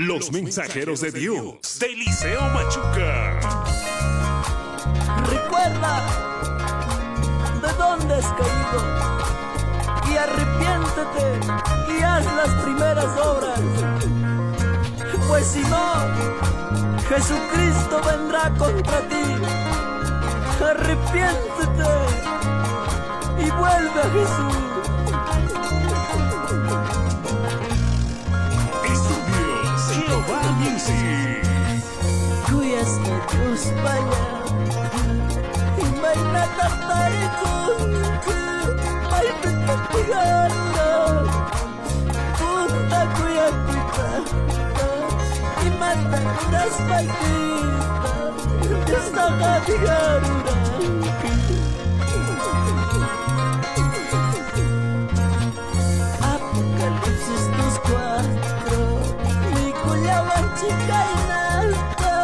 Los mensajeros de Dios de Eliseo Machuca. Recuerda de dónde has caído y arrepiéntete y haz las primeras obras, pues si no, Jesucristo vendrá contra ti. Arrepiéntete y vuelve a Jesús. Jehová Music. Kuyasnya Diyos pala May natatay ko May pinagtigan na Punta kuya kita Imatakas pa kita Diyos na katigan na Apocalipsis 2:4 Lawan chica inalta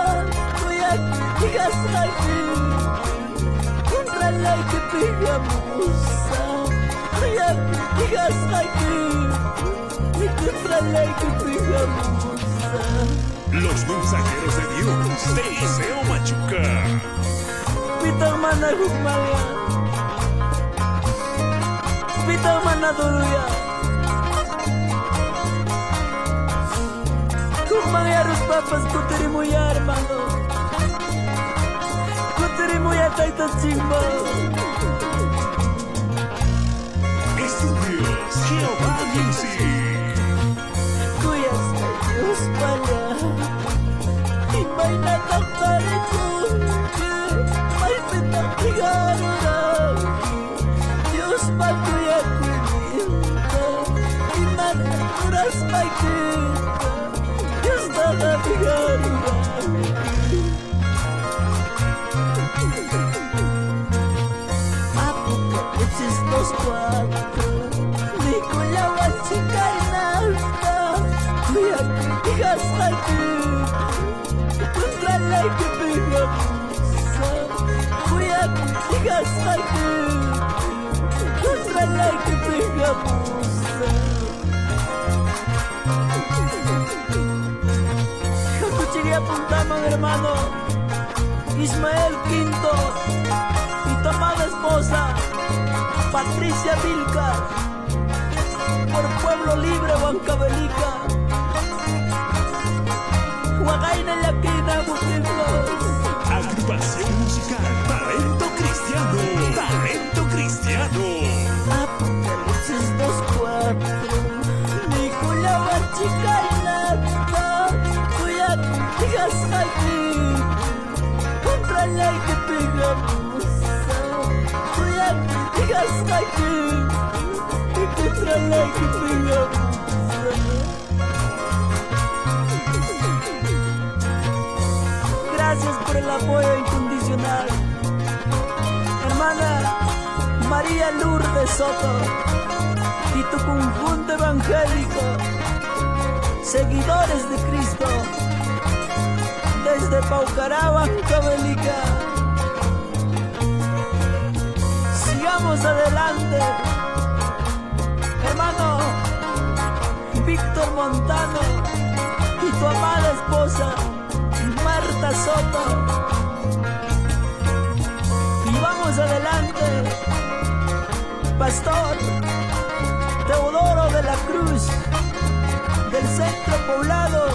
Kuya tigas lagi Contra la que pegamos Kuya tigas lagi Contra la que pegamos Los mensajeros de Dios de Eliseo Machuca. Pitang mana gumaya Pitang mana duluya Mangyarus papas kutiri mo ya hermano Kutiri mo ya tayta chimbo Estudios Jehová Music. Kuyas na Diyos pala Iba'y natakari ko May pinagtigaro na Diyos pa kuya kuninta Imatakuras pa kita Apocalipsis 2:4 Di ko lawan chica inalta Kuya tigas lagi Contra la que pegamos Kuya tigas lagi Contra la que pegamos Apuntamos hermano Ismael Quinto y tu amada esposa Patricia Vilca por Pueblo Libre Huancavelica Huagaina Yaquina Buquimlos. Agrupación musical Talento Cristiano. Talento Cristiano. Apocalipsis 2:4 Nicola Chica Inata Tigas aquí Contra la que pegamos Kuya tigas aquí Contra la que pegamos Gracias por el apoyo incondicional Hermana María Lourdes Soto y tu conjunto evangélico Seguidores de Cristo desde Paucará, Huancavelica. Sigamos adelante, hermano Víctor Montano y tu amada esposa Marta Soto. Y vamos adelante, Pastor Teodoro de la Cruz del Centro Poblado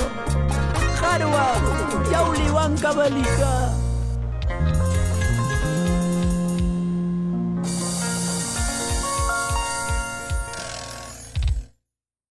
Jarua, Yauli, Huancavelica.